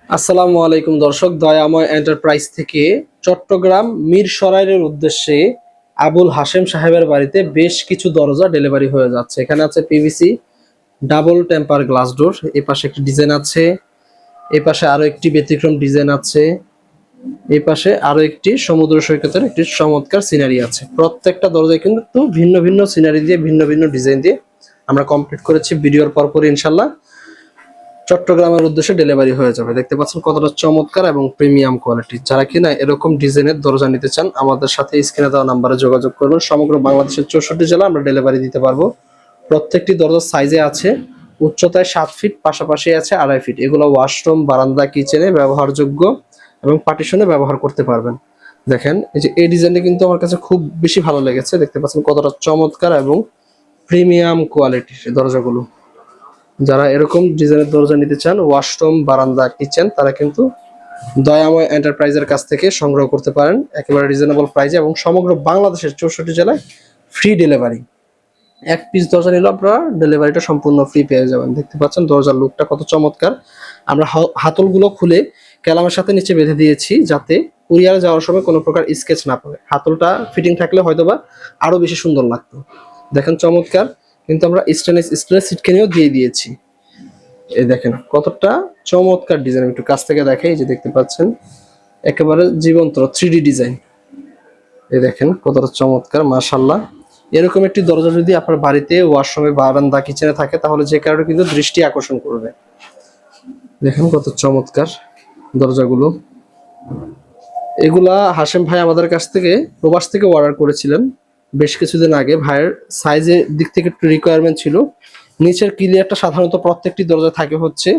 আসসালামু আলাইকুম দর্শক, দয়াময় এন্টারপ্রাইজ থেকে চট্টগ্রাম মিরসরাইয়ের উদ্দেশ্যে আবুল হাশেম সাহেবের বাড়িতে বেশ কিছু দরজা ডেলিভারি হয়ে যাচ্ছে। এখানে আছে PVC double temper glass door, এই পাশে একটি ডিজাইন আছে, এই পাশে আরো একটি ব্যতিক্রম ডিজাইন আছে, এই পাশে আরো একটি সমুদ্র সৈকতের একটি চমৎকার সিনারি আছে। প্রত্যেকটা দরজায় কিন্তু ভিন্ন ভিন্ন সিনারি দিয়ে ভিন্ন ভিন্ন ডিজাইন দিয়ে আমরা কমপ্লিট করেছি। ভিডিওর পরপর ইনশাল্লাহ চট্টগ্রামের উদ্দেশ্যে ডেলিভারি হয়ে যাবে। দেখতে পাচ্ছেন কতটা চমৎকার এবং প্রিমিয়াম কোয়ালিটি। যারা কিনা এরকম ডিজাইনের দরজা নিতে চান আমাদের সাথে স্ক্রিনে দেওয়া নাম্বারে যোগাযোগ করবেন। সমগ্র বাংলাদেশের 64 জেলা আমরা ডেলিভারি দিতে পারবো। প্রত্যেকটি দরজার সাইজে আছে, উচ্চতায় 7 ফিট, পাশাপাশি আছে 2.5 ফিট। এগুলো ওয়াশরুম, বারান্দা, কিচেনে ব্যবহারযোগ্য এবং পার্টিশনে ব্যবহার করতে পারবেন। দেখেন এই যে এই ডিজাইনটা কিন্তু আমার কাছে খুব বেশি ভালো লেগেছে। দেখতে পাচ্ছেন কতটা চমৎকার এবং প্রিমিয়াম কোয়ালিটির দরজাগুলো। যারা এরকম ডিজাইনের দরজা নিতে চান, ওয়াশরুম, বারান্দা, কিচেন, তারা কিন্তু দয়াময় এন্টারপ্রাইজের কাছ থেকে সংগ্রহ করতে পারেন একেবারে রিজনেবল প্রাইসে এবং সমগ্র বাংলাদেশের 64 জেলায় ফ্রি ডেলিভারি। এক পিস দরজা নিলেও আপনারা ডেলিভারিটা সম্পূর্ণ ফ্রি পেয়ে যাবেন। দেখতে পাচ্ছেন দরজার লুকটা কত চমৎকার। আমরা হাতলগুলো খুলে ক্যালামের সাথে নিচে বেঁধে দিয়েছি যাতে কুরিয়ারে যাওয়ার সময় কোনো প্রকার স্কেচ না পড়ে। হাতলটা ফিটিং থাকলে হয়তোবা আরো বেশি সুন্দর লাগতো। দেখেন চমৎকার। কিন্তু আমরা স্টেনলেস স্টিলের সিটকেনিও দিয়ে দিয়েছি। এই দেখেন কতটা চমৎকার ডিজাইন। একটু কাছ থেকে দেখাই, এই যে দেখতে পাচ্ছেন একেবারে জীবন্ত 3D ডিজাইন। এই দেখেন কতটা চমৎকার, মাশাআল্লাহ। এরকম একটি দরজা যদি আপনার বাড়িতে, ওয়াশরুমে, বারান্দা, কিচেনে থাকে তাহলে যে কারণে কিন্তু দৃষ্টি আকর্ষণ করবে। দেখেন কত চমৎকার দরজাগুলো। এগুলা হাশেম ভাই আমাদের কাছ থেকে প্রবাস থেকে অর্ডার করেছিলেন বেশ কিছুদিন আগে। ভাইয়ের সাইজের দিক থেকে একটু রিকোয়ারমেন্ট ছিল। নিচের ক্লিয়ারটা সাধারণত প্রত্যেকটি দরজা থাকে হচ্ছে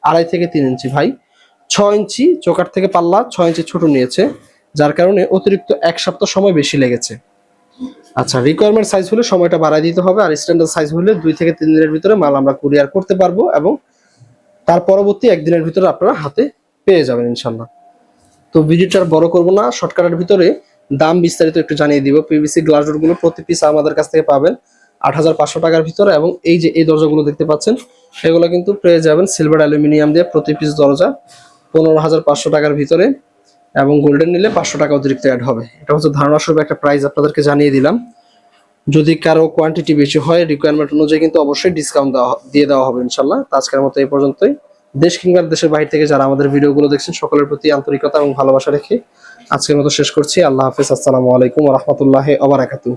2.5 থেকে 3 ইঞ্চি। ভাই 6 ইঞ্চি চোকার থেকে পাল্লা 6 ইঞ্চি ছোট নিয়েছে, যার কারণে অতিরিক্ত 1 সপ্তাহ সময় বেশি লেগেছে। আচ্ছা, রিকোয়ারমেন্ট সাইজ হলে সময়টা বাড়ায় দিতে হবে, আর স্ট্যান্ডার্ড সাইজ হলে 2 থেকে 3 দিনের ভিতরে মাল আমরা কুরিয়ার করতে পারবো এবং তার পরবর্তী 1 দিনের ভিতরে আপনারা হাতে পেয়ে যাবেন ইনশাল্লাহ। তো ভিডিওটা বড় করব না, শর্টকাটের ভিতরে দাম বিস্তারিত একটু জানিয়ে দিব। পিভিসি গ্লাস ডোরগুলো প্রতি পিস আমাদের কাছ থেকে পাবেন 8,500 টাকার ভিতরে, এবং এই যে এই দরজাগুলো দেখতে পাচ্ছেন এগুলো কিন্তু পেয়ে যাবেন সিলভার অ্যালুমিনিয়াম দিয়ে প্রতি পিস দরজা 15,500 টাকার ভিতরে, এবং গোল্ডেন নিলে 500 টাকা অতিরিক্ত অ্যাড হবে। এটা হচ্ছে ধারণাস্বরূপ একটা প্রাইস আপনাদেরকে জানিয়ে দিলাম। যদি কারো কোয়ান্টিটি বেশি হয় রিকোয়ারমেন্ট অনুযায়ী কিন্তু অবশ্যই ডিসকাউন্ট দিয়ে দেওয়া হবে ইনশাল্লাহ। তো আজকের মতো এই পর্যন্তই। দেশ কিংবা দেশের বাইরে থেকে যারা আমাদের ভিডিওগুলো দেখছেন সকলের প্রতি আন্তরিকতা এবং ভালোবাসা রেখে আজকের মতো শেষ করছি। আল্লাহ হাফেজ। আসসালামু আলাইকুম ওয়া রাহমাতুল্লাহি ওয়া বারাকাতুহু।